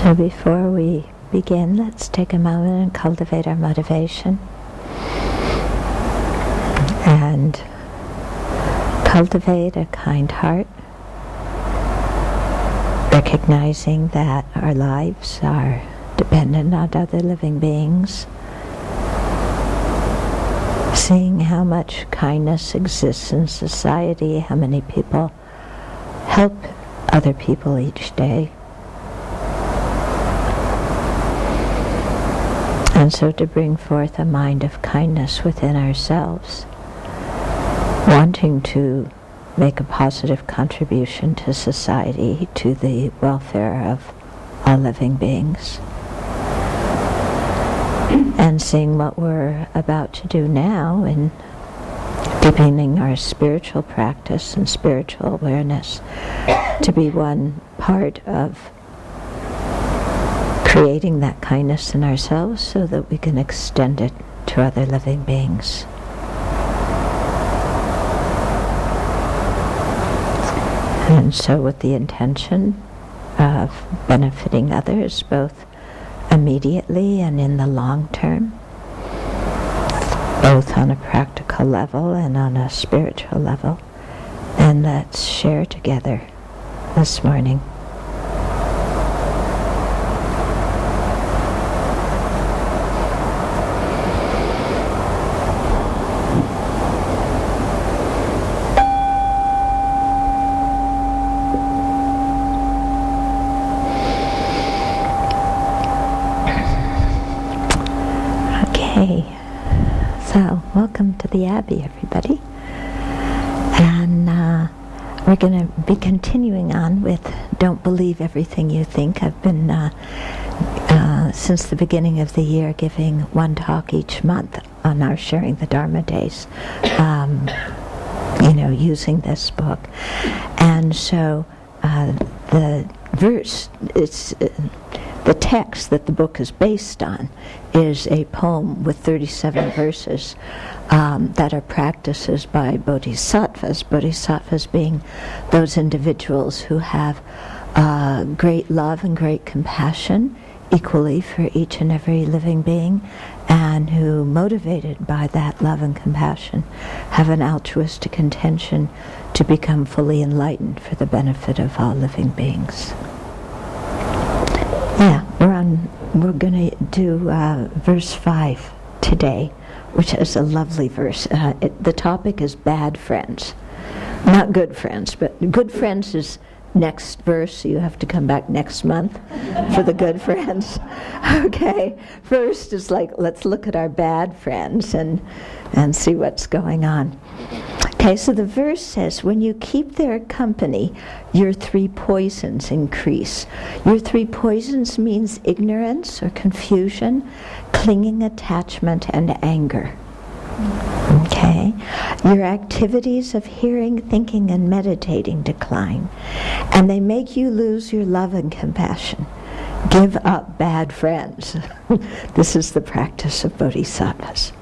So before we begin, let's take a moment and cultivate our motivation. And cultivate a kind heart, recognizing that our lives are dependent on other living beings, seeing how much kindness exists in society, how many people help other people each day. And so to bring forth a mind of kindness within ourselves, wanting to make a positive contribution to society, to the welfare of all living beings. And seeing what we're about to do now in deepening our spiritual practice and spiritual awareness to be one part of creating that kindness in ourselves so that we can extend it to other living beings. And so with the intention of benefiting others, both immediately and in the long term, both on a practical level and on a spiritual level, and let's share together this morning. So, welcome to the Abbey, everybody. And we're going to be continuing on with Don't Believe Everything You Think. I've been, since the beginning of the year, giving one talk each month on our Sharing the Dharma days, using this book. And so the verse, the text that the book is based on is a poem with 37 verses that are practices by bodhisattvas. Bodhisattvas being those individuals who have great love and great compassion equally for each and every living being, and who, motivated by that love and compassion, have an altruistic intention to become fully enlightened for the benefit of all living beings. Yeah, we're going to do verse 5 today, which is a lovely verse. The topic is bad friends. Not good friends, but good friends is next verse, so you have to come back next month for the good friends. Okay, first is like, let's look at our bad friends and see what's going on. Okay, so the verse says, when you keep their company, your three poisons increase. Your three poisons means ignorance or confusion, clinging attachment, and anger. Okay, your activities of hearing, thinking, and meditating decline, and they make you lose your love and compassion. Give up bad friends. This is the practice of bodhisattvas.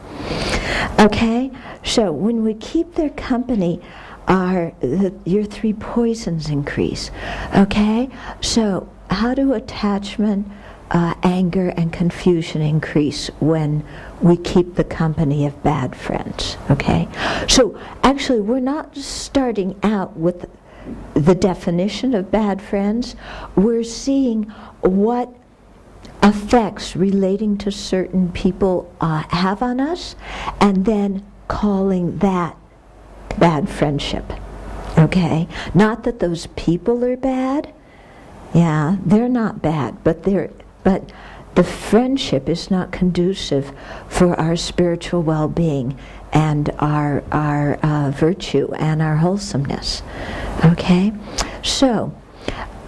Okay, so when we keep their company, your three poisons increase. Okay, so how do attachment, anger, and confusion increase when we keep the company of bad friends? Okay, so actually we're not starting out with the definition of bad friends. We're seeing what effects relating to certain people have on us, and then calling that bad friendship. Okay, not that those people are bad. Yeah, they're not bad, but the friendship is not conducive for our spiritual well-being and our virtue and our wholesomeness. Okay, so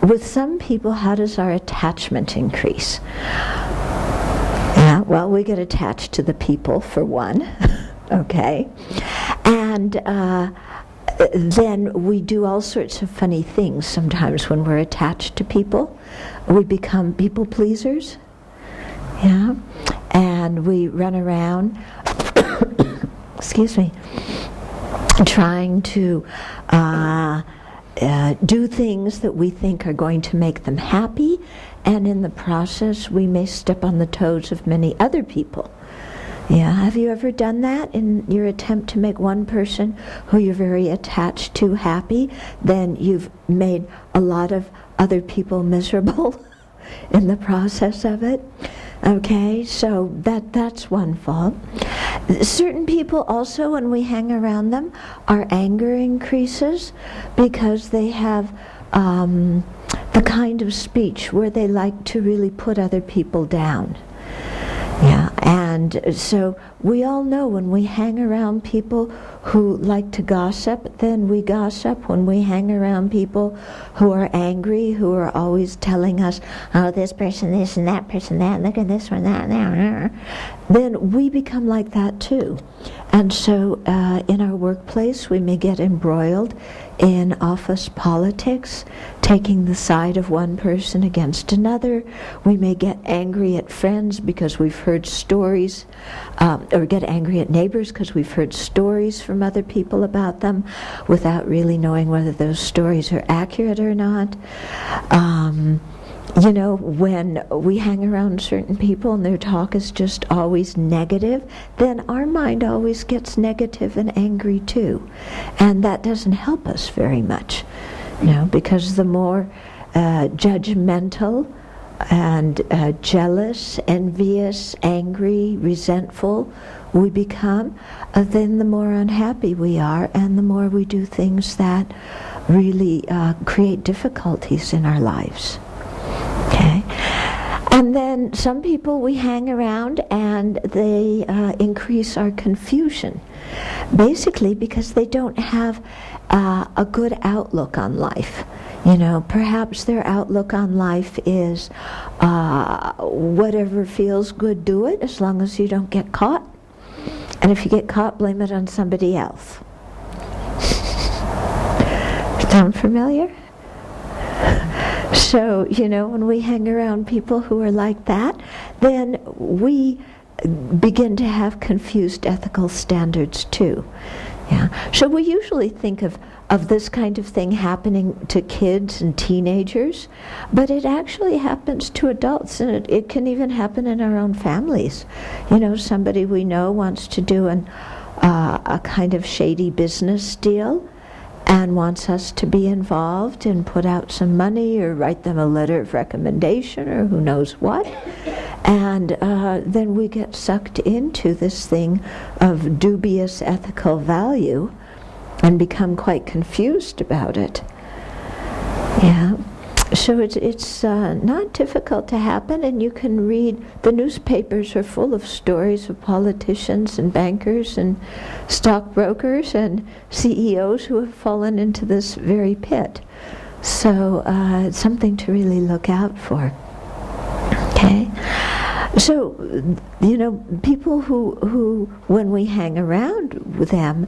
with some people, how does our attachment increase? Yeah, well, we get attached to the people, for one. Okay, and then we do all sorts of funny things sometimes when we're attached to people. We become people pleasers. Yeah, and we run around excuse me, trying to do things that we think are going to make them happy, and in the process we may step on the toes of many other people. Yeah, have you ever done that in your attempt to make one person who you're very attached to happy? Then you've made a lot of other people miserable in the process of it. Okay, so that's one fault. Certain people also, when we hang around them, our anger increases because they have the kind of speech where they like to really put other people down. Yeah, and so we all know when we hang around people who like to gossip, then we gossip. When we hang around people who are angry, who are always telling us, oh, this person this and that person that, look at this one, that, then we become like that too. And so in our workplace, we may get embroiled in office politics, taking the side of one person against another. We may get angry at friends because we've heard stories, or get angry at neighbors because we've heard stories from other people about them without really knowing whether those stories are accurate or not. When we hang around certain people and their talk is just always negative, then our mind always gets negative and angry too. And that doesn't help us very much, because the more judgmental and jealous, envious, angry, resentful we become, then the more unhappy we are, and the more we do things that really create difficulties in our lives. Okay, and then some people we hang around and they increase our confusion, basically because they don't have a good outlook on life. Perhaps their outlook on life is whatever feels good, do it, as long as you don't get caught. And if you get caught, blame it on somebody else. Sound familiar? So, when we hang around people who are like that, then we begin to have confused ethical standards too. Yeah. So we usually think of this kind of thing happening to kids and teenagers, but it actually happens to adults, and it can even happen in our own families. Somebody we know wants to do a kind of shady business deal and wants us to be involved and put out some money or write them a letter of recommendation or who knows what. And then we get sucked into this thing of dubious ethical value and become quite confused about it. Yeah. So it's not difficult to happen, and you can read, the newspapers are full of stories of politicians and bankers and stockbrokers and CEOs who have fallen into this very pit. So it's something to really look out for. Okay? So, people who when we hang around with them,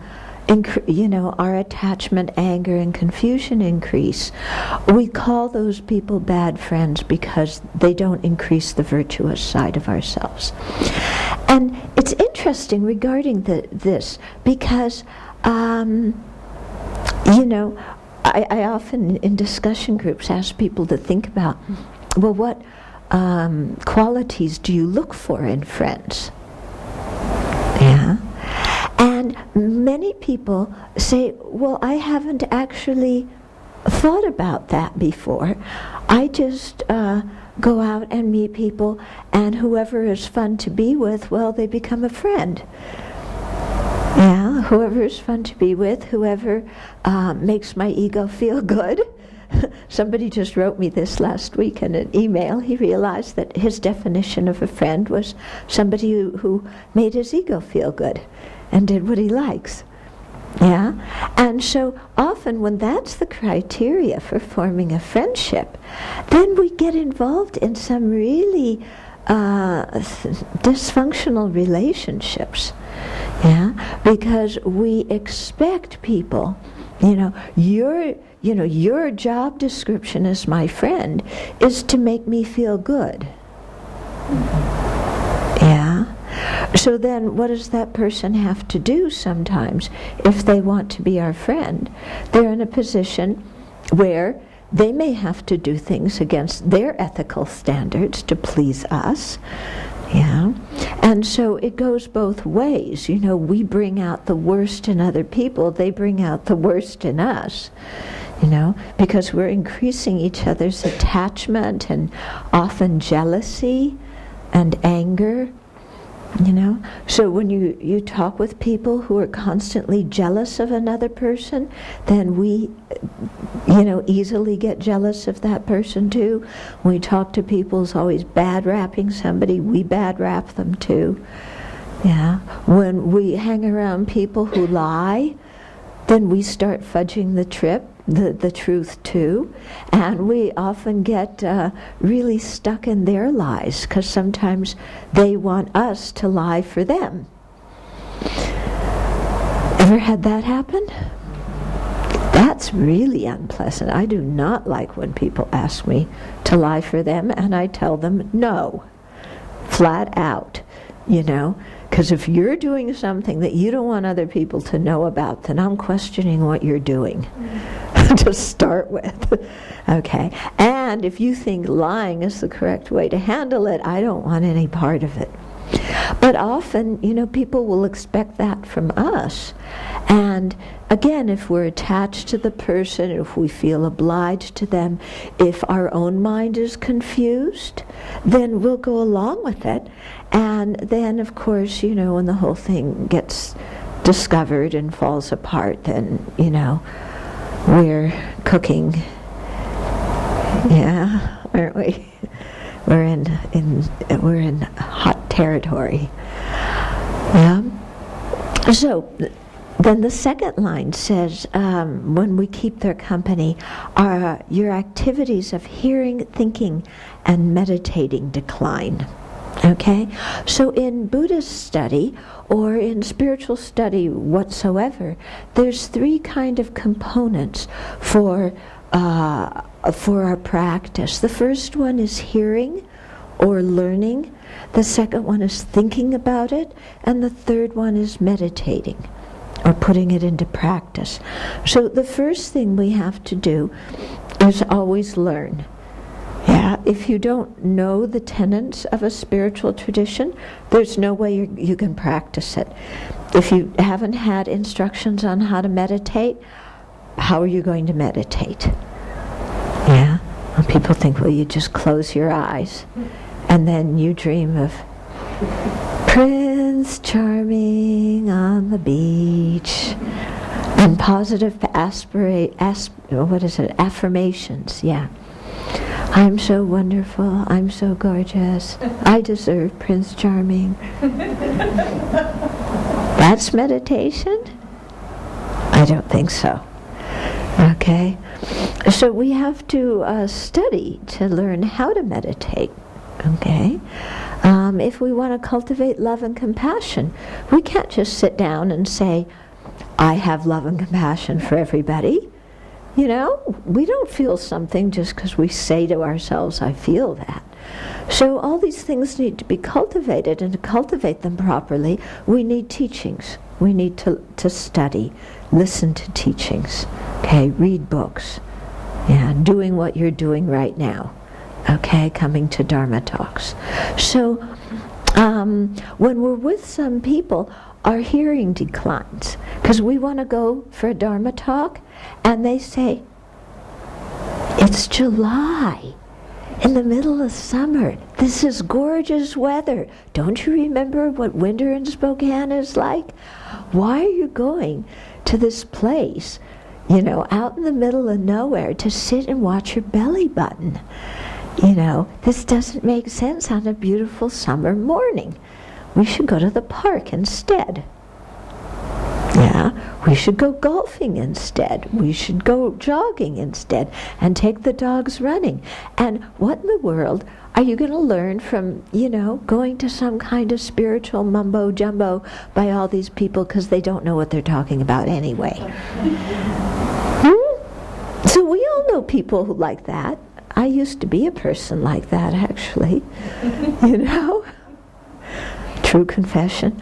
our attachment, anger, and confusion increase. We call those people bad friends because they don't increase the virtuous side of ourselves. And it's interesting regarding this because, I often in discussion groups ask people to think about, well, what qualities do you look for in friends? Yeah. And many people say, well, I haven't actually thought about that before. I just go out and meet people, and whoever is fun to be with, well, they become a friend. Yeah, whoever is fun to be with, whoever makes my ego feel good. Somebody just wrote me this last week in an email. He realized that his definition of a friend was somebody who made his ego feel good and did what he likes. Yeah? And so often when that's the criteria for forming a friendship, then we get involved in some really dysfunctional relationships. Yeah? Because we expect people, your job description as my friend is to make me feel good. Yeah? So then what does that person have to do sometimes if they want to be our friend? They're in a position where they may have to do things against their ethical standards to please us. Yeah. And so it goes both ways. We bring out the worst in other people, they bring out the worst in us. Because we're increasing each other's attachment and often jealousy and anger. So when you talk with people who are constantly jealous of another person, then we easily get jealous of that person too. When we talk to people who's always bad rapping somebody, we bad rap them too. Yeah. When we hang around people who lie, then we start fudging the truth too, and we often get really stuck in their lies because sometimes they want us to lie for them. Ever had that happen? That's really unpleasant. I do not like when people ask me to lie for them, and I tell them no, flat out, because if you're doing something that you don't want other people to know about, then I'm questioning what you're doing. To start with. Okay. And if you think lying is the correct way to handle it, I don't want any part of it. But often, people will expect that from us. And again, if we're attached to the person, if we feel obliged to them, if our own mind is confused, then we'll go along with it. And then, of course, when the whole thing gets discovered and falls apart, then, we're cooking, aren't we? We're in hot territory. Yeah. So then the second line says, when we keep their company, your activities of hearing, thinking, and meditating decline. Okay? So in Buddhist study, or in spiritual study whatsoever, there's three kind of components for our practice. The first one is hearing or learning. The second one is thinking about it. And the third one is meditating or putting it into practice. So the first thing we have to do is always learn. Yeah, if you don't know the tenets of a spiritual tradition, there's no way you can practice it. If you haven't had instructions on how to meditate, how are you going to meditate? Yeah, well, people think, well, you just close your eyes, and then you dream of Prince Charming on the beach, and positive affirmations, yeah. I'm so wonderful, I'm so gorgeous, I deserve Prince Charming. That's meditation? I don't think so. Okay? So we have to study to learn how to meditate. Okay? If we want to cultivate love and compassion, we can't just sit down and say, I have love and compassion for everybody. We don't feel something just because we say to ourselves, I feel that. So all these things need to be cultivated, and to cultivate them properly, we need teachings. We need to study, listen to teachings, okay, read books, doing what you're doing right now, okay, coming to Dharma talks. So when we're with some people, our hearing declines, because we want to go for a Dharma talk, and they say, it's July, in the middle of summer. This is gorgeous weather. Don't you remember what winter in Spokane is like? Why are you going to this place, out in the middle of nowhere to sit and watch your belly button? This doesn't make sense on a beautiful summer morning. We should go to the park instead. We should go golfing instead. We should go jogging instead and take the dogs running. And what in the world are you going to learn from, going to some kind of spiritual mumbo jumbo by all these people because they don't know what they're talking about anyway? So we all know people who like that. I used to be a person like that, actually. True confession.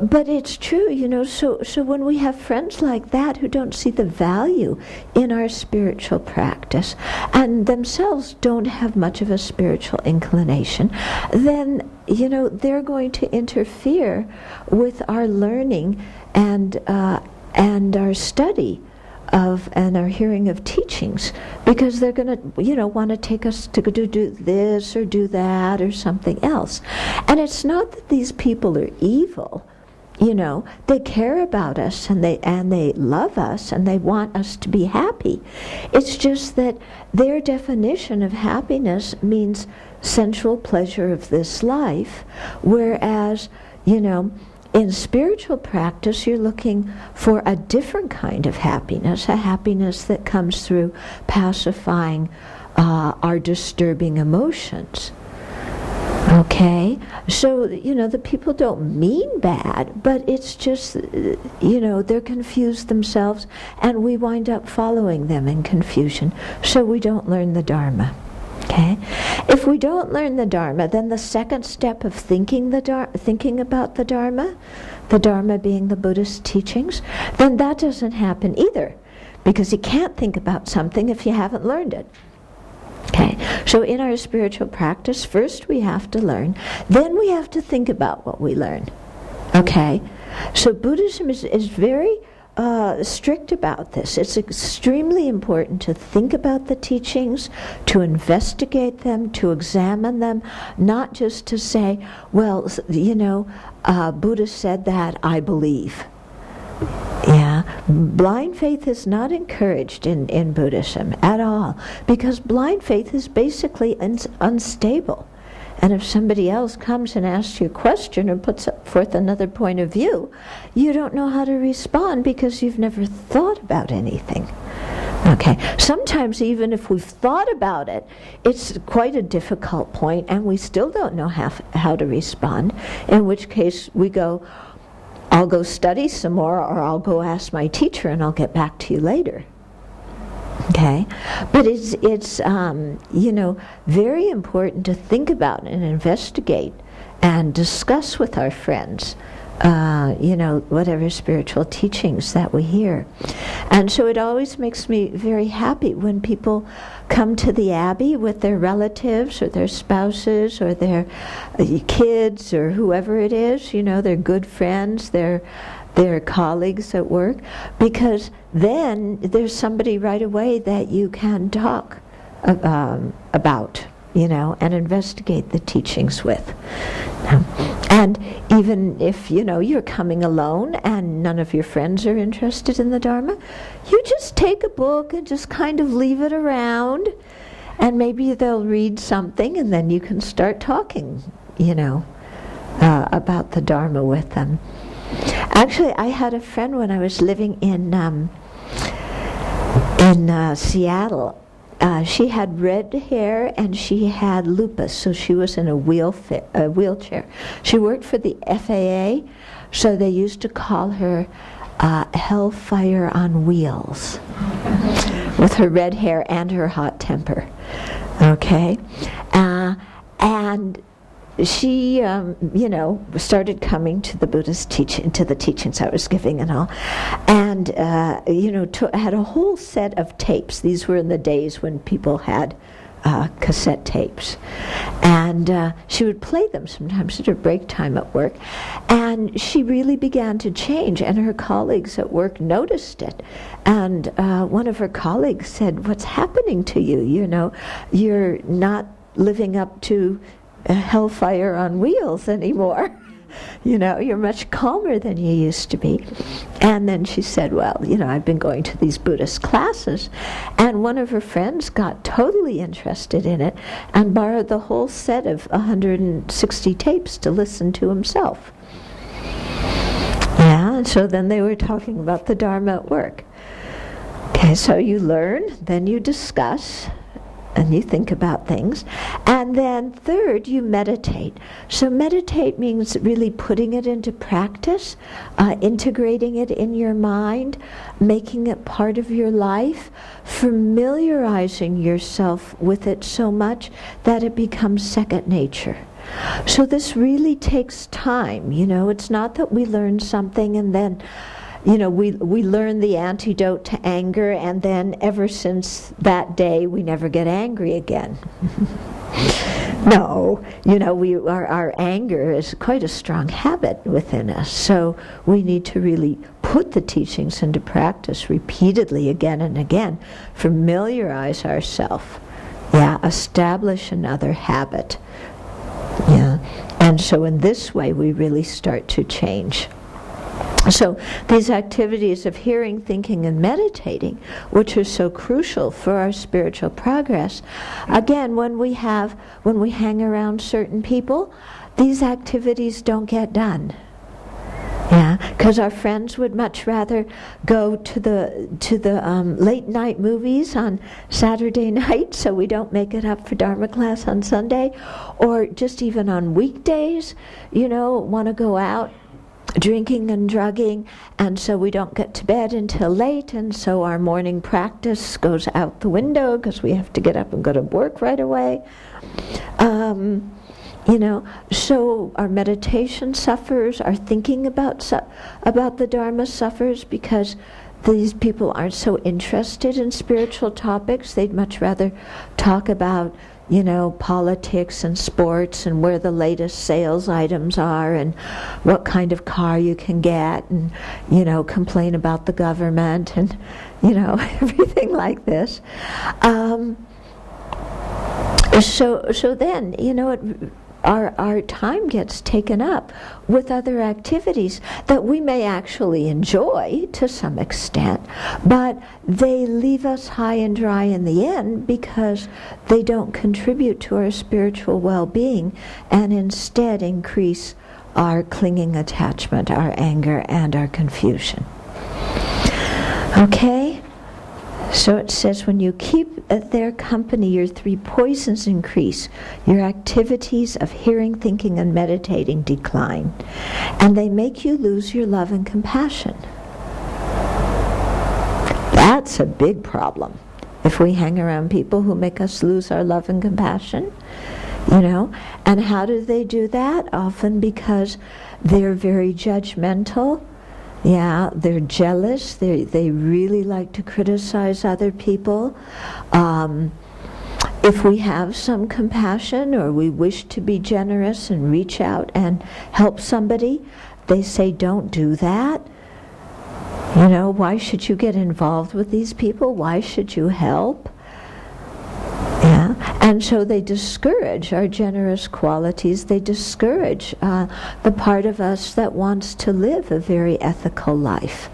But it's true, so when we have friends like that who don't see the value in our spiritual practice and themselves don't have much of a spiritual inclination, then, they're going to interfere with our learning and our study and our hearing of teachings, because they're going to, want to take us to do this or do that or something else. And it's not that these people are evil. They care about us and they love us and they want us to be happy. It's just that their definition of happiness means sensual pleasure of this life, whereas, in spiritual practice, you're looking for a different kind of happiness, a happiness that comes through pacifying our disturbing emotions. Okay? So, the people don't mean bad, but it's just, they're confused themselves, and we wind up following them in confusion, so we don't learn the Dharma. Okay? If we don't learn the Dharma, then the second step of thinking about the Dharma being the Buddhist teachings, then that doesn't happen either, because you can't think about something if you haven't learned it. Okay, so in our spiritual practice, first we have to learn, then we have to think about what we learn. Okay, so Buddhism is very strict about this. It's extremely important to think about the teachings, to investigate them, to examine them, not just to say, well, Buddha said that, I believe. Yeah, blind faith is not encouraged in Buddhism at all, because blind faith is basically unstable. And if somebody else comes and asks you a question or puts forth another point of view, you don't know how to respond because you've never thought about anything. Okay, sometimes even if we've thought about it, it's quite a difficult point and we still don't know how to respond, in which case we go, I'll go study some more, or I'll go ask my teacher and I'll get back to you later. Okay, but it's very important to think about and investigate and discuss with our friends, whatever spiritual teachings that we hear. And so it always makes me very happy when people come to the Abbey with their relatives or their spouses or their kids or whoever it is, their good friends, their colleagues at work, because then there's somebody right away that you can talk about, and investigate the teachings with. And even if, you're coming alone and none of your friends are interested in the Dharma, you just take a book and just kind of leave it around, and maybe they'll read something and then you can start talking, about the Dharma with them. Actually, I had a friend when I was living in Seattle. She had red hair and she had lupus, so she was in a wheelchair. She worked for the FAA, so they used to call her Hellfire on Wheels, with her red hair and her hot temper. Okay, and she, started coming to the Buddhist to the teachings I was giving and all, and had a whole set of tapes. These were in the days when people had cassette tapes, and she would play them sometimes at her break time at work, and she really began to change, and her colleagues at work noticed it, and one of her colleagues said, "What's happening to you? You're not living up to Hellfire on Wheels anymore. You're much calmer than you used to be." And then she said, well, I've been going to these Buddhist classes, and one of her friends got totally interested in it and borrowed the whole set of 160 tapes to listen to himself. Yeah, and so then they were talking about the Dharma at work. Okay, so you learn, then you discuss, and you think about things. And then third, you meditate. So meditate means really putting it into practice, integrating it in your mind, making it part of your life, familiarizing yourself with it so much that it becomes second nature. So this really takes time. It's not that we learn something and then we learn the antidote to anger, and then ever since that day we never get angry again. No, our anger is quite a strong habit within us. So we need to really put the teachings into practice repeatedly again and again, familiarize ourselves, establish another habit. And so in this way we really start to change. So these activities of hearing, thinking, and meditating, which are so crucial for our spiritual progress, again, when we hang around certain people, these activities don't get done. Because our friends would much rather go to the late night movies on Saturday night, so we don't make it up for Dharma class on Sunday, or just even on weekdays, want to go out drinking and drugging, and so we don't get to bed until late, and so our morning practice goes out the window because we have to get up and go to work right away. So our meditation suffers, our thinking about the Dharma suffers, because these people aren't so interested in spiritual topics. They'd much rather talk about politics and sports and where the latest sales items are and what kind of car you can get, and complain about the government and everything like this. So then our time gets taken up with other activities that we may actually enjoy to some extent, but they leave us high and dry in the end because they don't contribute to our spiritual well-being and instead increase our clinging attachment, our anger, and our confusion. Okay? So it says, when you keep their company, your three poisons increase, your activities of hearing, thinking, and meditating decline, and they make you lose your love and compassion. That's a big problem. If we hang around people who make us lose our love and compassion, and how do they do that? Often because they're very judgmental. They're jealous. They really like to criticize other people. If we have some compassion or we wish to be generous and reach out and help somebody, they say, don't do that. Why should you get involved with these people? Why should you help? And so they discourage our generous qualities. They discourage the part of us that wants to live a very ethical life.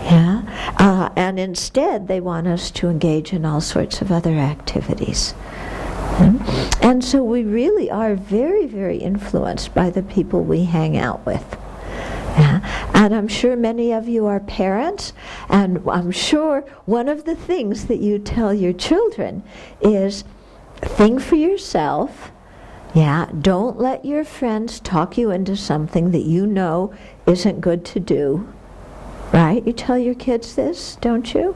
And instead they want us to engage in all sorts of other activities. And so we really are very, very influenced by the people we hang out with. And I'm sure many of you are parents, and I'm sure one of the things that you tell your children is, think for yourself. Don't let your friends talk you into something that you know isn't good to do. Right? You tell your kids this, don't you?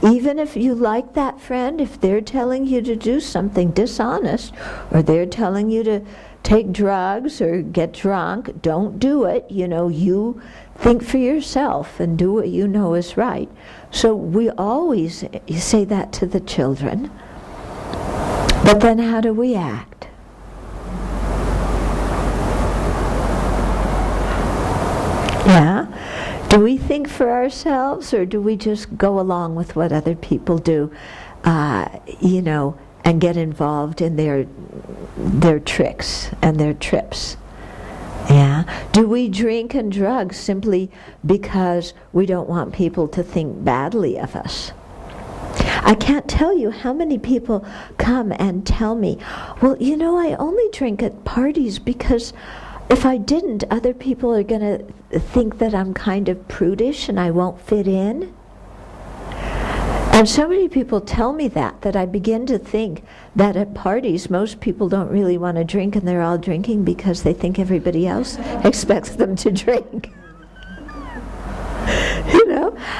Even if you like that friend, if they're telling you to do something dishonest, or they're telling you to take drugs or get drunk, don't do it. You think for yourself and do what you know is right. So we always say that to the children. But then how do we act? Do we think for ourselves, or do we just go along with what other people do, and get involved in their tricks and their trips? Do we drink and drug simply because we don't want people to think badly of us? I can't tell you how many people come and tell me, well, I only drink at parties because if I didn't, other people are going to think that I'm kind of prudish and I won't fit in. And so many people tell me that I begin to think that at parties most people don't really want to drink, and they're all drinking because they think everybody else expects them to drink.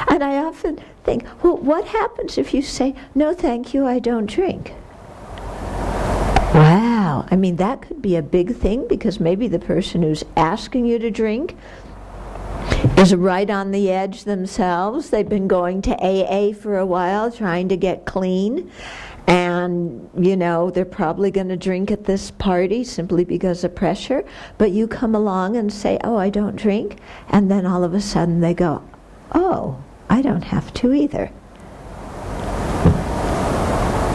And I often think, well, what happens if you say, no thank you, I don't drink? Wow, Now, I mean, that could be a big thing, because maybe the person who's asking you to drink is right on the edge themselves. They've been going to AA for a while, trying to get clean, and they're probably going to drink at this party simply because of pressure. But you come along and say, oh, I don't drink, and then all of a sudden they go, oh, I don't have to either.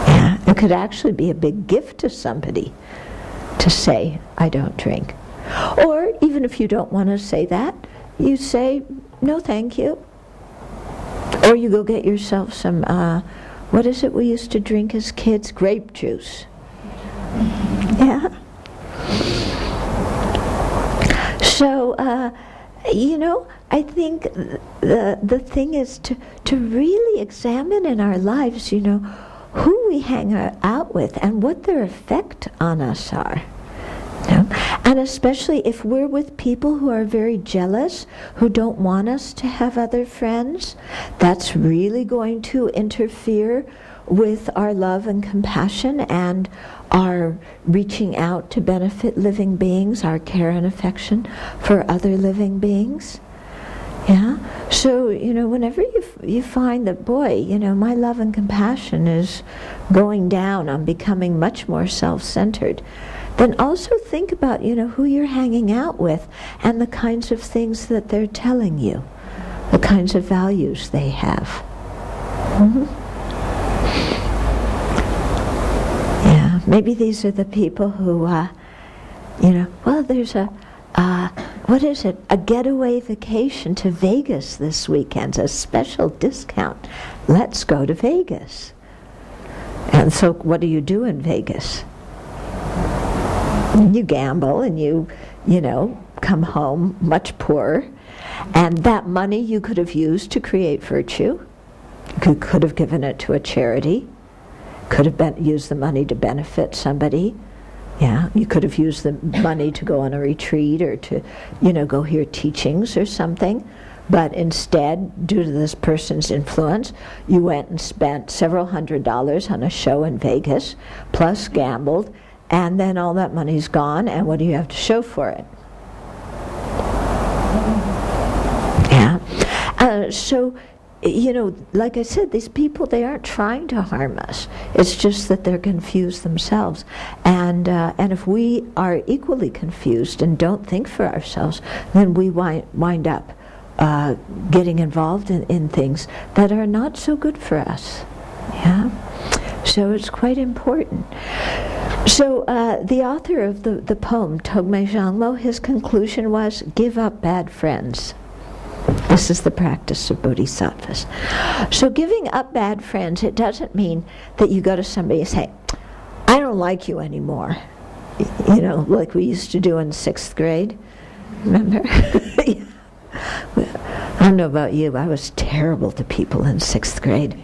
Yeah, it could actually be a big gift to somebody to say, I don't drink. Or even if you don't want to say that, you say, no, thank you. Or you go get yourself some, what is it we used to drink as kids? Grape juice. Yeah. So, I think the thing is to really examine in our lives, who we hang out with and what their effect on us are. And especially if we're with people who are very jealous, who don't want us to have other friends, that's really going to interfere with our love and compassion and our reaching out to benefit living beings, our care and affection for other living beings. Yeah? So, whenever you find that, boy, my love and compassion is going down, I'm becoming much more self-centered, then also think about, who you're hanging out with and the kinds of things that they're telling you, the kinds of values they have. Mm-hmm. Yeah, maybe these are the people who, well, there's what is it? A getaway vacation to Vegas this weekend, a special discount. Let's go to Vegas. And so what do you do in Vegas? You gamble and you come home much poorer. And that money you could have used to create virtue. You could have given it to a charity. Could have used the money to benefit somebody. Yeah, you could have used the money to go on a retreat or to, go hear teachings or something. But instead, due to this person's influence, you went and spent several $100s on a show in Vegas, plus gambled, and then all that money's gone, and what do you have to show for it? Yeah. So, like I said, these people, they aren't trying to harm us. It's just that they're confused themselves. And if we are equally confused and don't think for ourselves, then we wind up getting involved in things that are not so good for us. Yeah. So it's quite important. So the author of the poem, Togme Zhangmo, his conclusion was, give up bad friends. This is the practice of bodhisattvas. So giving up bad friends, it doesn't mean that you go to somebody and say, I don't like you anymore. Like we used to do in 6th grade. Remember? I don't know about you, I was terrible to people in 6th grade.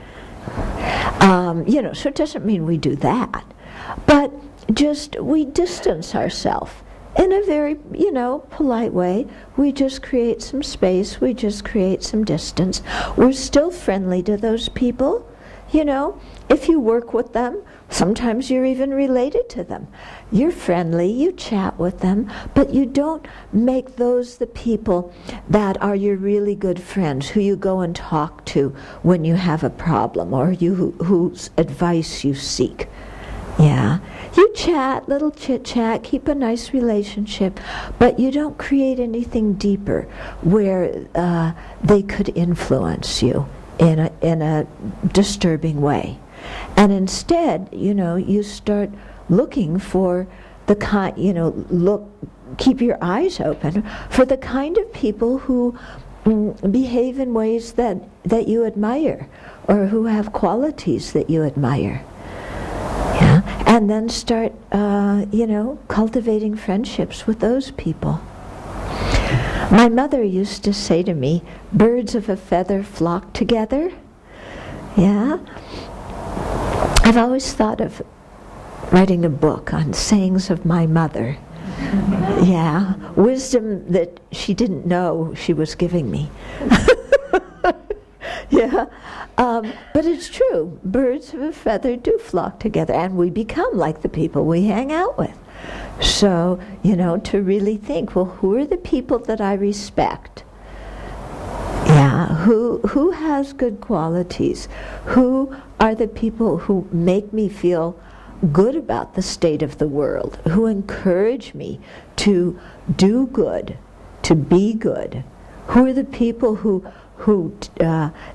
So it doesn't mean we do that. But just we distance ourselves in a very, polite way. We just create some space, we just create some distance. We're still friendly to those people. If you work with them, sometimes you're even related to them. You're friendly, you chat with them, but you don't make those the people that are your really good friends, who you go and talk to when you have a problem, or whose advice you seek. Yeah. You chat, little chit-chat, keep a nice relationship, but you don't create anything deeper where they could influence you in a disturbing way. And instead, you start looking for the kind, keep your eyes open for the kind of people who behave in ways that you admire, or who have qualities that you admire. Yeah, and then start, cultivating friendships with those people. My mother used to say to me, birds of a feather flock together. Yeah. I've always thought of writing a book on sayings of my mother. Yeah, wisdom that she didn't know she was giving me. Yeah, but it's true. Birds of a feather do flock together, and we become like the people we hang out with. So, to really think, well, who are the people that I respect? Yeah, who has good qualities? Who are the people who make me feel good about the state of the world, who encourage me to do good, to be good? Who are the people who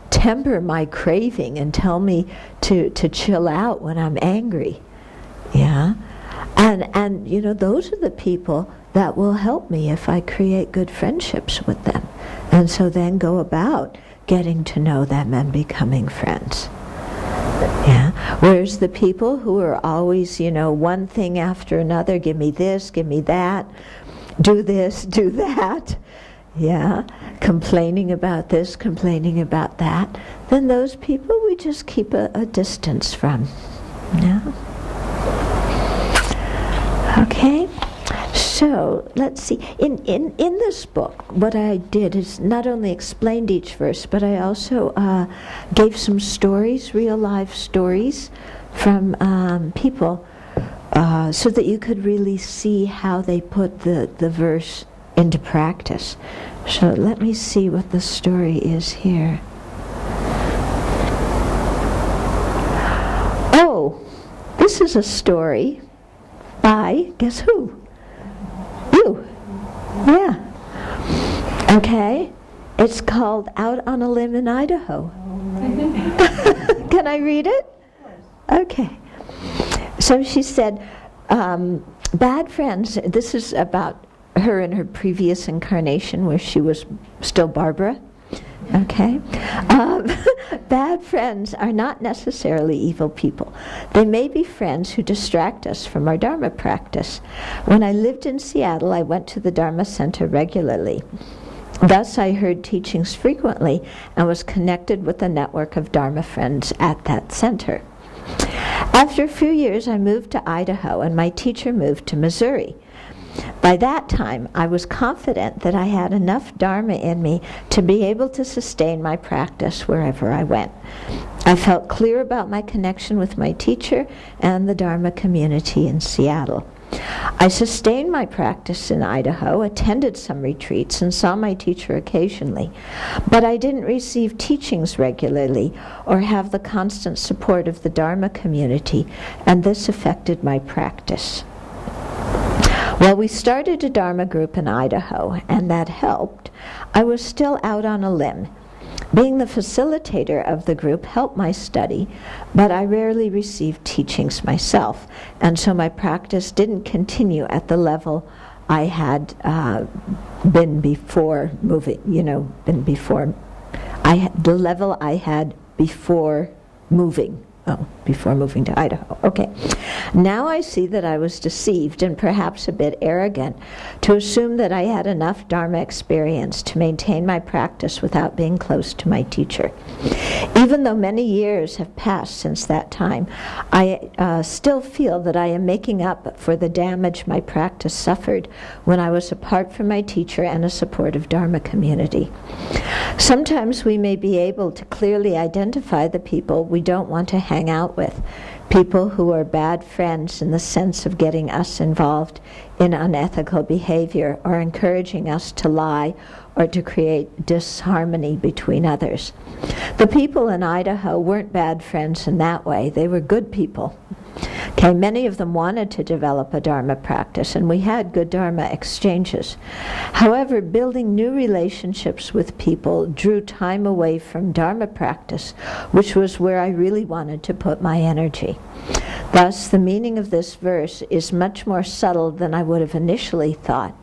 temper my craving and tell me to chill out when I'm angry? Yeah, and those are the people that will help me if I create good friendships with them, and so then go about getting to know them and becoming friends. Yeah. Whereas the people who are always, one thing after another, give me this, give me that, do this, do that, yeah, complaining about this, complaining about that, then those people we just keep a distance from. Yeah. Okay. So let's see. In this book, what I did is not only explained each verse, but I also gave some stories, real life stories from people, so that you could really see how they put the verse into practice. So let me see what the story is here. Oh, this is a story by, guess who? You. Yeah. Okay. It's called Out on a Limb in Idaho. Can I read it? Okay. So she said, bad friends, this is about her in her previous incarnation where she was still Barbara. Okay. Bad friends are not necessarily evil people. They may be friends who distract us from our Dharma practice. When I lived in Seattle, I went to the Dharma Center regularly. Thus, I heard teachings frequently and was connected with a network of Dharma friends at that center. After a few years, I moved to Idaho, and my teacher moved to Missouri. By that time, I was confident that I had enough Dharma in me to be able to sustain my practice wherever I went. I felt clear about my connection with my teacher and the Dharma community in Seattle. I sustained my practice in Idaho, attended some retreats, and saw my teacher occasionally. But I didn't receive teachings regularly or have the constant support of the Dharma community, and this affected my practice. Well, we started a Dharma group in Idaho, and that helped. I was still out on a limb. Being the facilitator of the group helped my study, but I rarely received teachings myself, and so my practice didn't continue at the level I had been before moving, the level I had before moving. Before moving to Idaho. Okay. Now I see that I was deceived and perhaps a bit arrogant to assume that I had enough Dharma experience to maintain my practice without being close to my teacher. Even though many years have passed since that time, I still feel that I am making up for the damage my practice suffered when I was apart from my teacher and a supportive Dharma community. Sometimes we may be able to clearly identify the people we don't want to hang out with, people who are bad friends in the sense of getting us involved in unethical behavior or encouraging us to lie or to create disharmony between others. The people in Idaho weren't bad friends in that way. They were good people. Okay, many of them wanted to develop a Dharma practice, and we had good Dharma exchanges. However, building new relationships with people drew time away from Dharma practice, which was where I really wanted to put my energy. Thus, the meaning of this verse is much more subtle than I would have initially thought.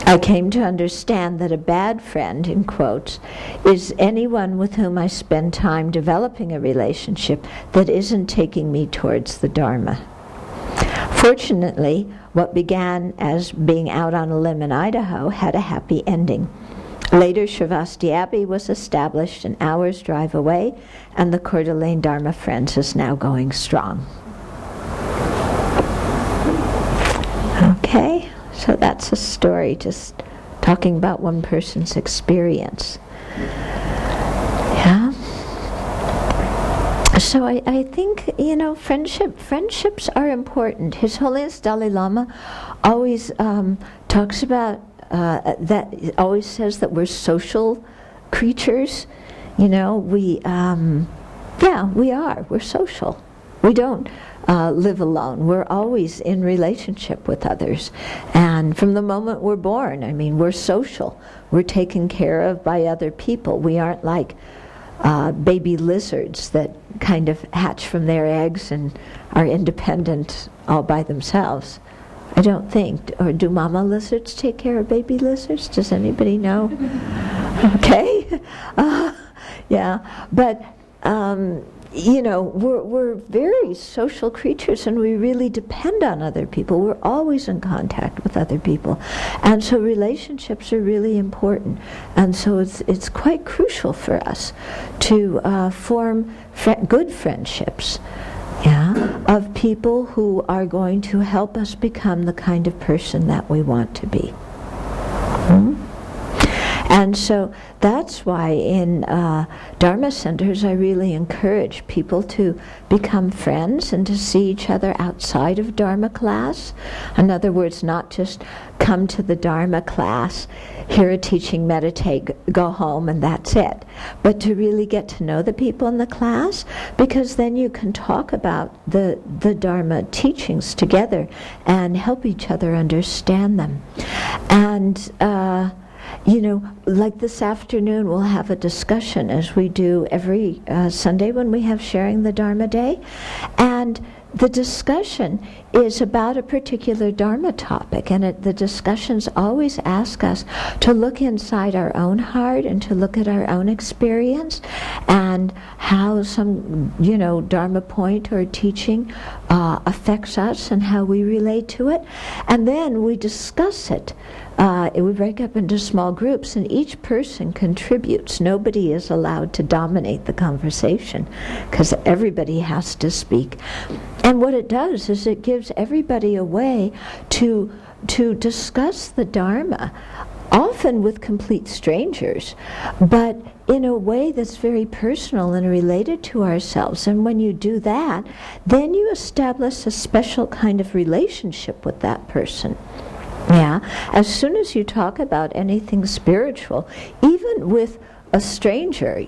I came to understand that a bad friend, in quotes, is anyone with whom I spend time developing a relationship that isn't taking me towards the Dharma. Fortunately, what began as being out on a limb in Idaho had a happy ending. Later, Sravasti Abbey was established an hour's drive away, and the Coeur d'Alene Dharma Friends is now going strong. Okay. So that's a story, just talking about one person's experience. Yeah. So I think, friendships are important. His Holiness Dalai Lama always talks about that, always says that we're social creatures. We are. We're social. We don't live alone. We're always in relationship with others. And from the moment we're born, we're social. We're taken care of by other people. We aren't like baby lizards that kind of hatch from their eggs and are independent all by themselves. I don't think. Or do mama lizards take care of baby lizards? Does anybody know? Okay. Yeah. But, we're very social creatures, and we really depend on other people. We're always in contact with other people. And so relationships are really important. And so it's quite crucial for us to form good friendships, of people who are going to help us become the kind of person that we want to be. And so that's why in Dharma centers I really encourage people to become friends and to see each other outside of Dharma class. In other words, not just come to the Dharma class, hear a teaching, meditate, go home, and that's it. But to really get to know the people in the class, because then you can talk about the Dharma teachings together and help each other understand them. And like this afternoon, we'll have a discussion, as we do every Sunday when we have Sharing the Dharma Day. And the discussion is about a particular Dharma topic. And the discussions always ask us to look inside our own heart and to look at our own experience and how some, Dharma point or teaching affects us and how we relate to it. And then we discuss it. We break up into small groups, and each person contributes. Nobody is allowed to dominate the conversation because everybody has to speak. And what it does is it gives everybody a way to discuss the Dharma, often with complete strangers, but in a way that's very personal and related to ourselves. And when you do that, then you establish a special kind of relationship with that person. As soon as you talk about anything spiritual, even with a stranger,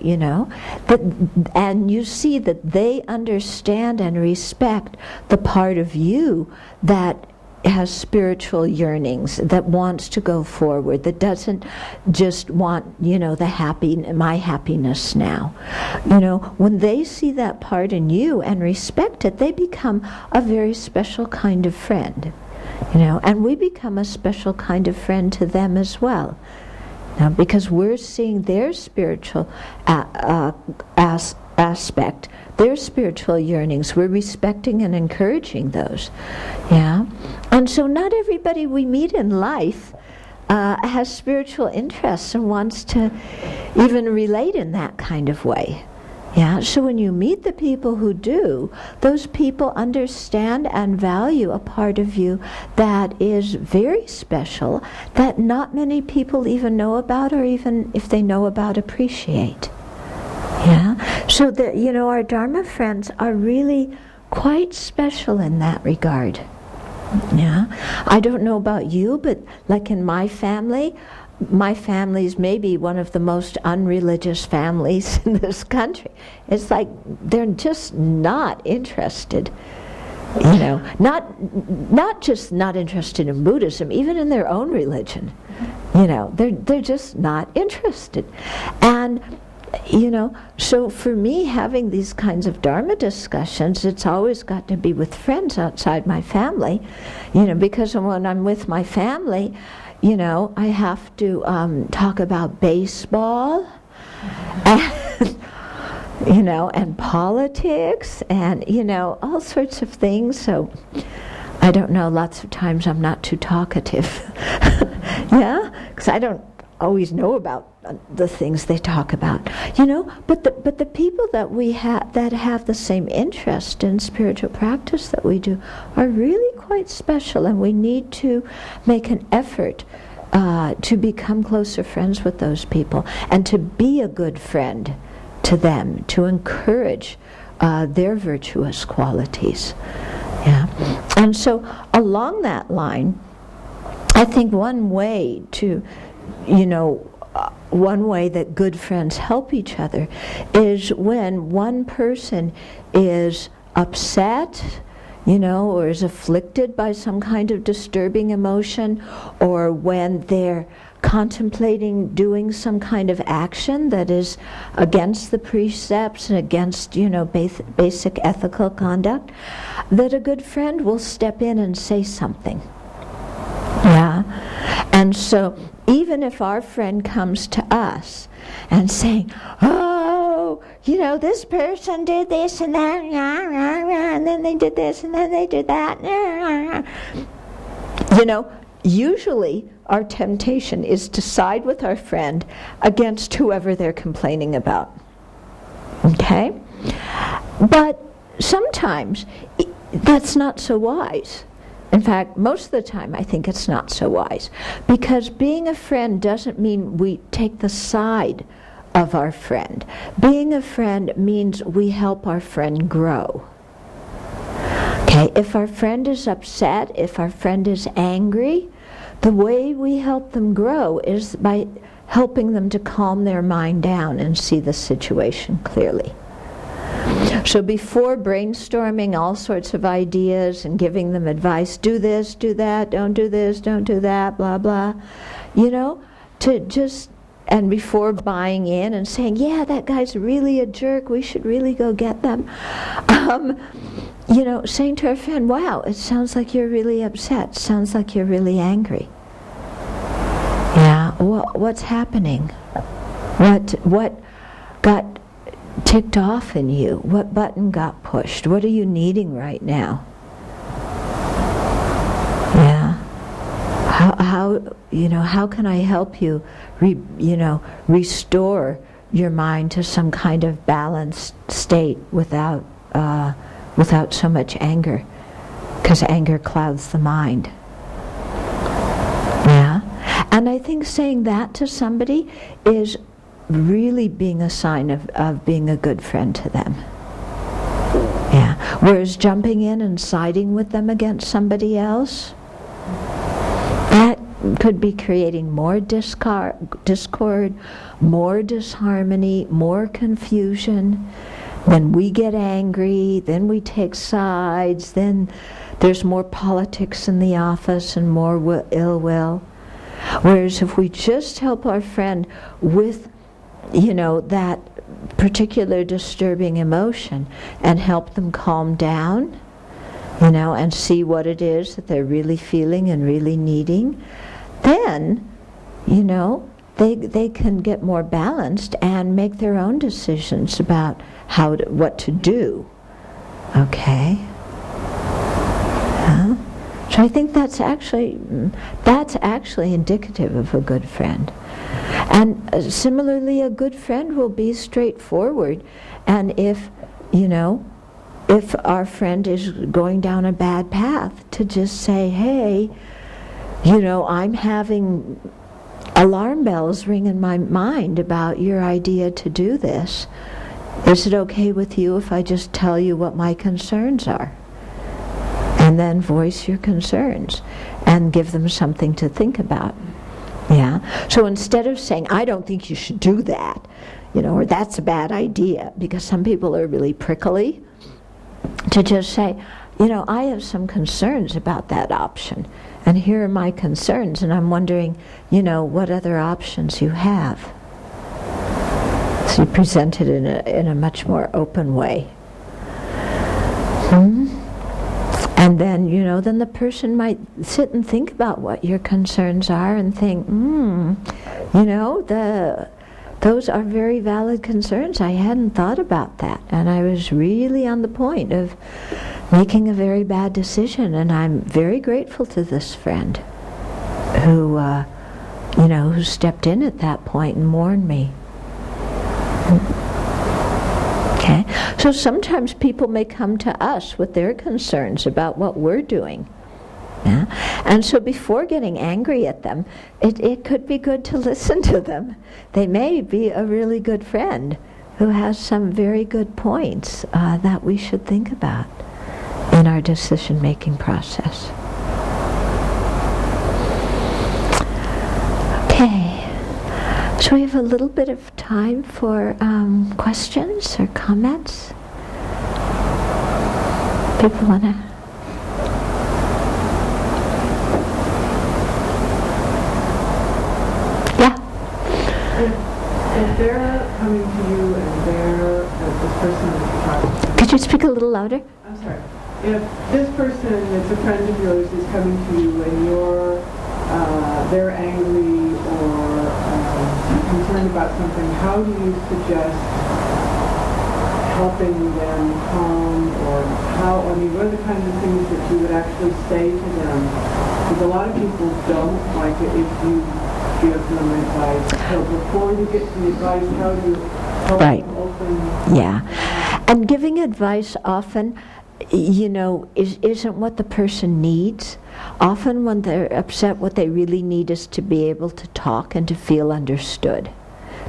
and you see that they understand and respect the part of you that has spiritual yearnings, that wants to go forward, that doesn't just want, my happiness now. When they see that part in you and respect it, they become a very special kind of friend. And we become a special kind of friend to them as well. Now, because we're seeing their spiritual aspect, their spiritual yearnings, we're respecting and encouraging those. And so not everybody we meet in life has spiritual interests and wants to even relate in that kind of way. So when you meet the people who do, those people understand and value a part of you that is very special, that not many people even know about, or even if they know about, appreciate. So that, our Dharma friends are really quite special in that regard. I don't know about you, but like in my family is maybe one of the most unreligious families in this country. It's like they're just not interested, not just not interested in Buddhism, even in their own religion. They're just not interested. And so for me, having these kinds of Dharma discussions, it's always got to be with friends outside my family, because when I'm with my family, I have to talk about baseball, and, and politics, and, all sorts of things. So, I don't know, lots of times I'm not too talkative. Because I don't always know about the things they talk about, but the people that we have that have the same interest in spiritual practice that we do are really quite special, and we need to make an effort to become closer friends with those people and to be a good friend to them, to encourage their virtuous qualities. Yeah. And so along that line, I think one way that good friends help each other is when one person is upset, or is afflicted by some kind of disturbing emotion, or when they're contemplating doing some kind of action that is against the precepts and against, basic ethical conduct, that a good friend will step in and say something. Yeah. And so even if our friend comes to us and saying, oh, this person did this and that, and then they did this and then they did that, usually our temptation is to side with our friend against whoever they're complaining about. Okay? But sometimes that's not so wise. In fact, most of the time I think it's not so wise, because being a friend doesn't mean we take the side of our friend. Being a friend means we help our friend grow. Okay, if our friend is upset, if our friend is angry, the way we help them grow is by helping them to calm their mind down and see the situation clearly. So before brainstorming all sorts of ideas and giving them advice, do this, do that, don't do this, don't do that, blah, blah, and before buying in and saying, yeah, that guy's really a jerk, we should really go get them, saying to our friend, wow, it sounds like you're really upset, sounds like you're really angry. Yeah, what's happening? What got ticked off in you? What button got pushed? What are you needing right now? Yeah. How can I help you restore your mind to some kind of balanced state without so much anger? Because anger clouds the mind. Yeah. And I think saying that to somebody is really being a sign of being a good friend to them. Yeah. Whereas jumping in and siding with them against somebody else, that could be creating more discord, more disharmony, more confusion. Then we get angry, then we take sides, then there's more politics in the office and more ill will. Whereas if we just help our friend with that particular disturbing emotion and help them calm down, and see what it is that they're really feeling and really needing, then, they can get more balanced and make their own decisions about what to do. Okay? So I think that's actually indicative of a good friend. And similarly, a good friend will be straightforward. And if our friend is going down a bad path, to just say, hey, I'm having alarm bells ring in my mind about your idea to do this. Is it okay with you if I just tell you what my concerns are? And then voice your concerns and give them something to think about. Yeah. So instead of saying, I don't think you should do that, or that's a bad idea, because some people are really prickly, to just say, I have some concerns about that option, and here are my concerns, and I'm wondering, what other options you have. So you present it in a much more open way. And then, then the person might sit and think about what your concerns are and think, those are very valid concerns. I hadn't thought about that. And I was really on the point of making a very bad decision. And I'm very grateful to this friend who, who stepped in at that point and warned me. Okay? So sometimes people may come to us with their concerns about what we're doing. Yeah? And so before getting angry at them, it could be good to listen to them. They may be a really good friend who has some very good points that we should think about in our decision-making process. Okay, so we have a little bit of time for questions or comments. People want to? Yeah. If they're coming to you and they're this person that you're talking to. Could you speak a little louder? I'm sorry. If this person that's a friend of yours is coming to you and they're angry or concerned about something, how do you suggest helping them calm, or what are the kinds of things that you would actually say to them? Because a lot of people don't like it if you give them advice. So before you get to the advice, how do you help them open? Yeah. And giving advice often, isn't what the person needs. Often when they're upset, what they really need is to be able to talk and to feel understood.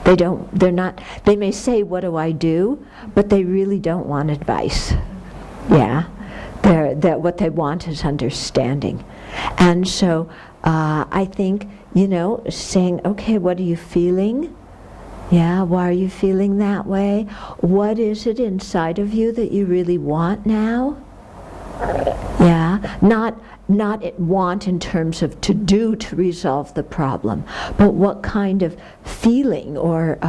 They may say, what do I do? But they really don't want advice. Yeah. What they want is understanding. And so I think, saying, okay, what are you feeling? Yeah, why are you feeling that way? What is it inside of you that you really want now? Yeah, not want in terms of to do to resolve the problem, but what kind of feeling or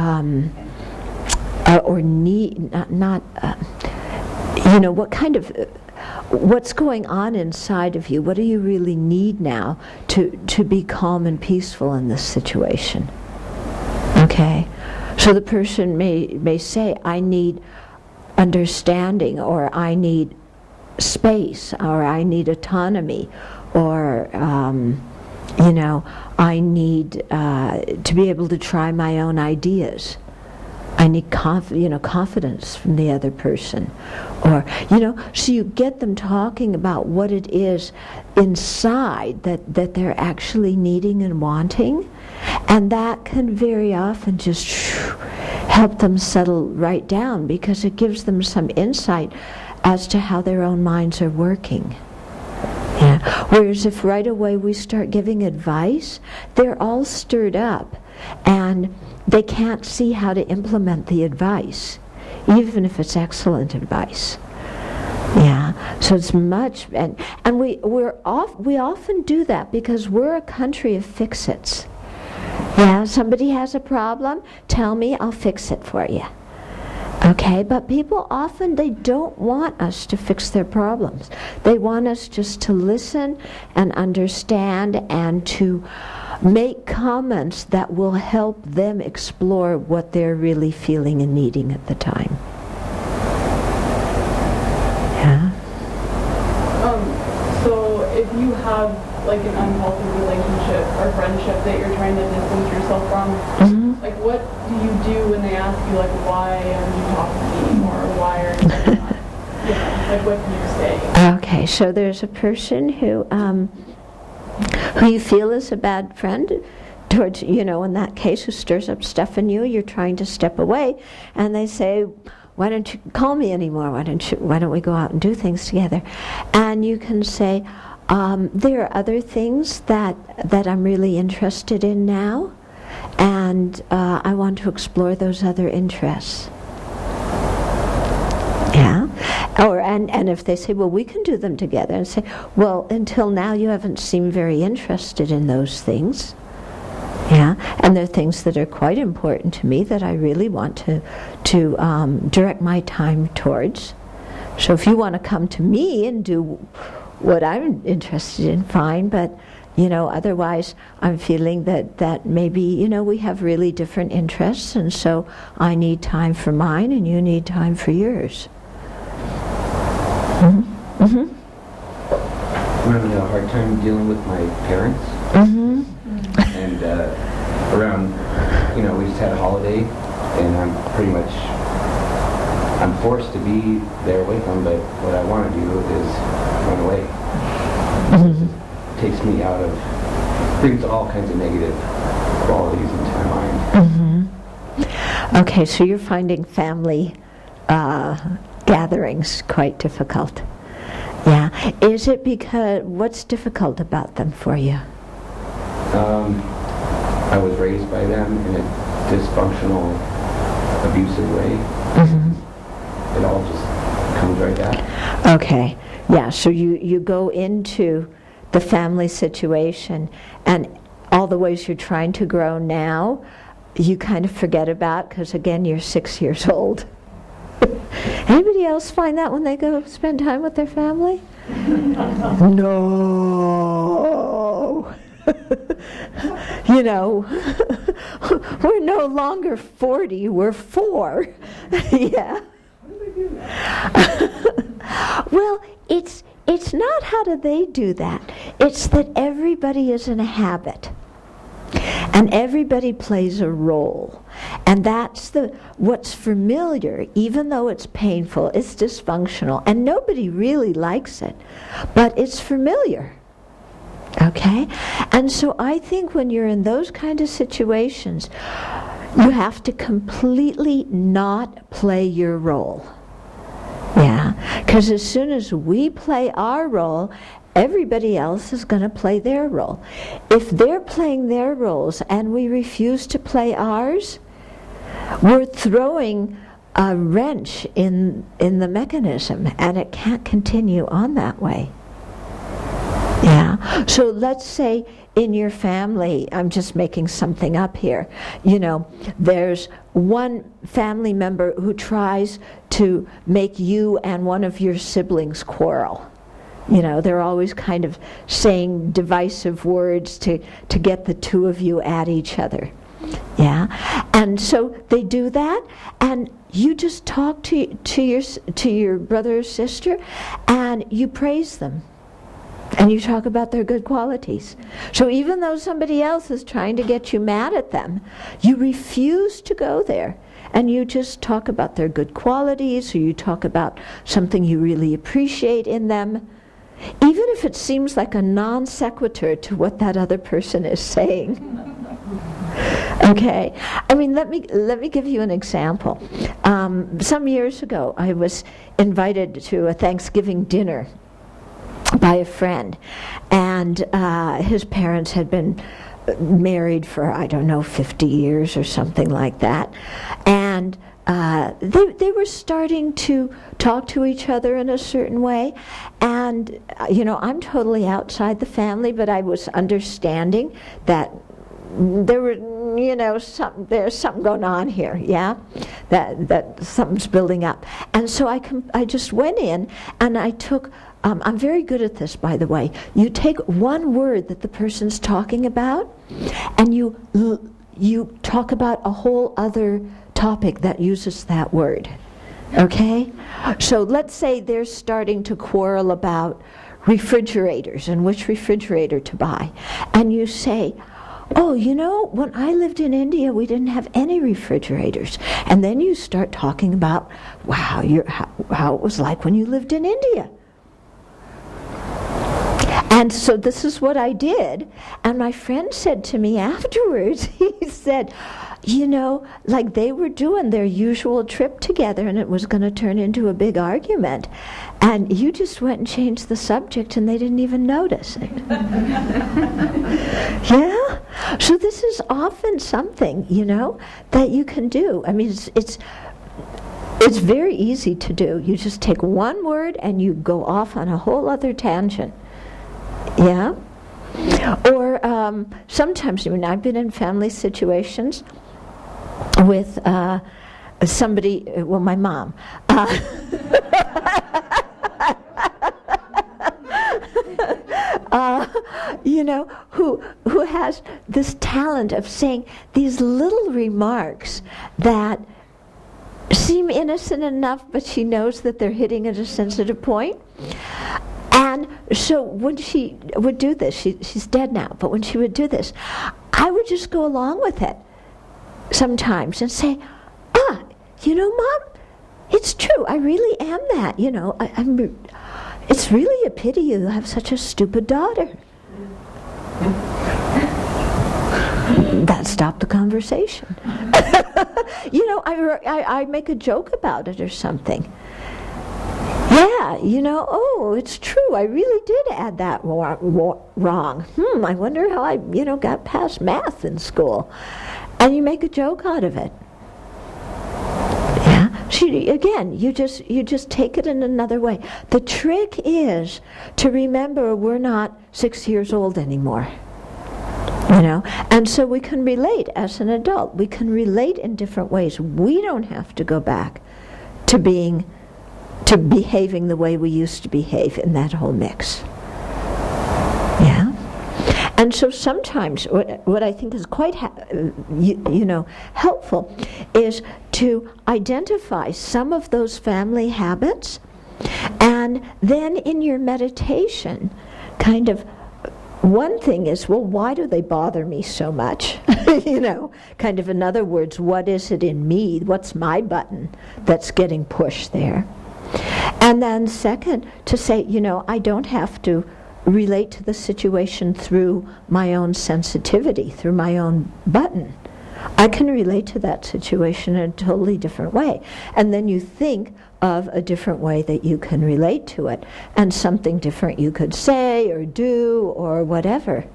need, what kind of, what's going on inside of you? What do you really need now to be calm and peaceful in this situation? Okay, so the person may say, I need understanding, or I need space, or I need autonomy, or I need to be able to try my own ideas. I need confidence from the other person, or so you get them talking about what it is inside that they're actually needing and wanting, and that can very often just help them settle right down, because it gives them some insight as to how their own minds are working. Yeah. Whereas if right away we start giving advice, they're all stirred up and they can't see how to implement the advice, even if it's excellent advice. Yeah, so it's much, and we often do that because we're a country of fix-its. Yeah, somebody has a problem, tell me, I'll fix it for you. Okay, but people often, they don't want us to fix their problems. They want us just to listen and understand and to make comments that will help them explore what they're really feeling and needing at the time. Yeah? So if you have like an unhealthy relationship or friendship that you're trying to distance yourself from, like what do you do when they ask you like, why are you talking to me, or why are you not? Like what do you say? Okay, so there's a person who you feel is a bad friend towards, in that case, who stirs up stuff in you, you're trying to step away, and they say, why don't you call me anymore? Why don't we go out and do things together? And you can say, there are other things that I'm really interested in now, and I want to explore those other interests. Yeah. And if they say, well, we can do them together, and say, well, until now you haven't seemed very interested in those things. Yeah, and they're things that are quite important to me that I really want to direct my time towards. So if you want to come to me and do what I'm interested in, fine, but otherwise I'm feeling that maybe, we have really different interests, and so I need time for mine and you need time for yours. Mm-hmm. Mm-hmm. I'm having a hard time dealing with my parents. Mm-hmm. And around, we just had a holiday, and I'm forced to be there with them, but what I want to do is run away. Mm-hmm. It takes me out of, brings all kinds of negative qualities into my mind. Mm-hmm. Okay, so you're finding family gatherings quite difficult. Yeah. Is it because, what's difficult about them for you? I was raised by them in a dysfunctional, abusive way. It all just comes right back. Okay. Yeah, so you go into the family situation, and all the ways you're trying to grow now, you kind of forget about, because again, you're 6 years old. Anybody else find that when they go spend time with their family? No. You know, we're no longer 40, we're 4. Yeah. Well, it's not how do they do that. It's that everybody is in a habit. And everybody plays a role. And that's what's familiar, even though it's painful, it's dysfunctional, and nobody really likes it, but it's familiar. Okay? And so I think when you're in those kind of situations, you have to completely not play your role. Yeah, because as soon as we play our role, everybody else is going to play their role. If they're playing their roles and we refuse to play ours, we're throwing a wrench in the mechanism, and it can't continue on that way. Yeah. So let's say in your family, I'm just making something up here, you know, there's one family member who tries to make you and one of your siblings quarrel. You know, they're always kind of saying divisive words to get the two of you at each other. Yeah. And so they do that, and you just talk to your brother or sister, and you praise them. And you talk about their good qualities. So even though somebody else is trying to get you mad at them, you refuse to go there. And you just talk about their good qualities, or you talk about something you really appreciate in them, even if it seems like a non sequitur to what that other person is saying. Okay, I mean, let me give you an example. Some years ago, I was invited to a Thanksgiving dinner by a friend, and his parents had been married for, I don't know, 50 years or something like that, and they were starting to talk to each other in a certain way, and you know, I'm totally outside the family, but I was understanding that there were, you know, there's something going on here, yeah, that something's building up, and so I just went in and I took. I'm very good at this, by the way. You take one word that the person's talking about, and you talk about a whole other topic that uses that word. Okay? So let's say they're starting to quarrel about refrigerators and which refrigerator to buy. And you say, oh, you know, when I lived in India, we didn't have any refrigerators. And then you start talking about, wow, how it was like when you lived in India. And so this is what I did. And my friend said to me afterwards, he said, you know, like they were doing their usual trip together and it was going to turn into a big argument. And you just went and changed the subject and they didn't even notice it. Yeah? So this is often something, you know, that you can do. I mean, it's very easy to do. You just take one word and you go off on a whole other tangent. Yeah? Or sometimes, I mean, I've been in family situations with somebody, well, my mom. You know, who has this talent of saying these little remarks that seem innocent enough, but she knows that they're hitting at a sensitive point. And so when she would do this, she's dead now, but when she would do this, I would just go along with it sometimes and say, you know, Mom, it's true, I really am that, you know, it's really a pity you have such a stupid daughter. that stopped the conversation. I make a joke about it or something. Yeah, oh, it's true. I really did add that wrong. I wonder how I, got past math in school. And you make a joke out of it. Yeah. Again, you just take it in another way. The trick is to remember we're not 6 years old anymore. And so we can relate as an adult. We can relate in different ways. We don't have to go back to behaving the way we used to behave in that whole mix. Yeah? And so sometimes what I think is quite helpful is to identify some of those family habits, and then in your meditation, kind of, one thing is, well, why do they bother me so much? Kind of, in other words, what is it in me? What's my button that's getting pushed there? And then second, to say, I don't have to relate to the situation through my own sensitivity, through my own button. I can relate to that situation in a totally different way. And then you think of a different way that you can relate to it, and something different you could say or do or whatever.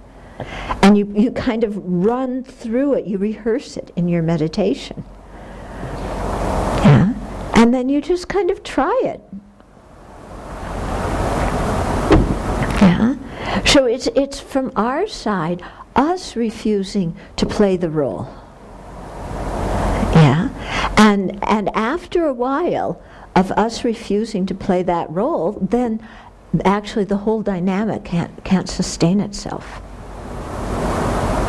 And you kind of run through it, you rehearse it in your meditation. Yeah? And then you just kind of try it. Yeah? So it's from our side, us refusing to play the role. Yeah? And after a while of us refusing to play that role, then actually the whole dynamic can't sustain itself.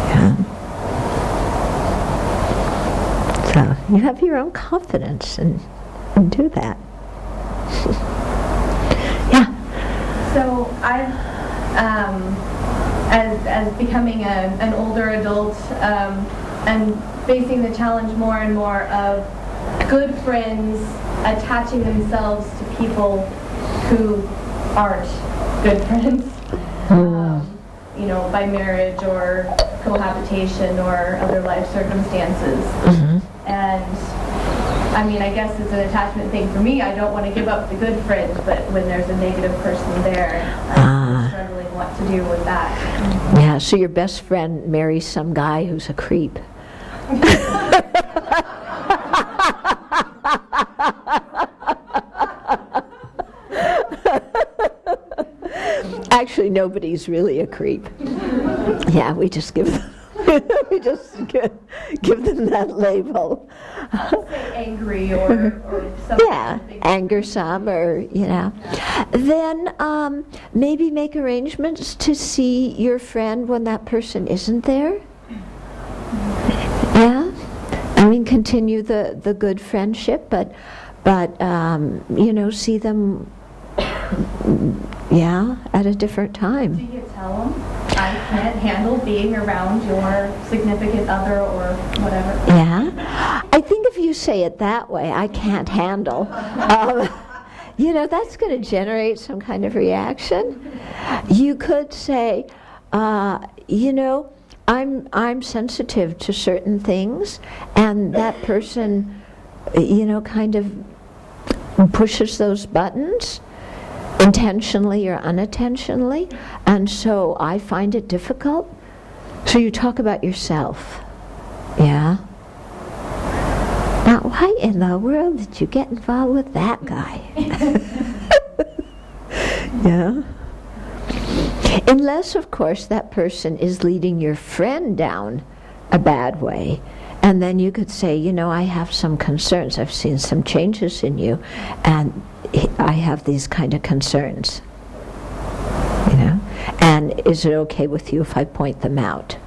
Yeah. So you have your own confidence and do that. Yeah. So I've, as becoming an older adult, and facing the challenge more and more of good friends attaching themselves to people who aren't good friends, by marriage or cohabitation or other life circumstances. Mm-hmm. And I guess it's an attachment thing for me. I don't want to give up the good friends, but when there's a negative person there, I'm struggling what to do with that. Yeah, so your best friend marries some guy who's a creep. Actually, nobody's really a creep. Yeah, we just give them them that label. Say angry or something. Yeah, angersome or, Then maybe make arrangements to see your friend when that person isn't there. Yeah? Continue the good friendship, but see them, at a different time. Do you tell them, I can't handle being around your significant other or whatever? Yeah. I think if you say it that way, I can't handle, that's going to generate some kind of reaction. You could say, I'm sensitive to certain things, and that person, kind of pushes those buttons, intentionally or unintentionally, and so I find it difficult. So you talk about yourself. Yeah? Now, why in the world did you get involved with that guy? Yeah? Unless, of course, that person is leading your friend down a bad way. And then you could say, I have some concerns. I've seen some changes in you, and I have these kind of concerns. And is it okay with you if I point them out?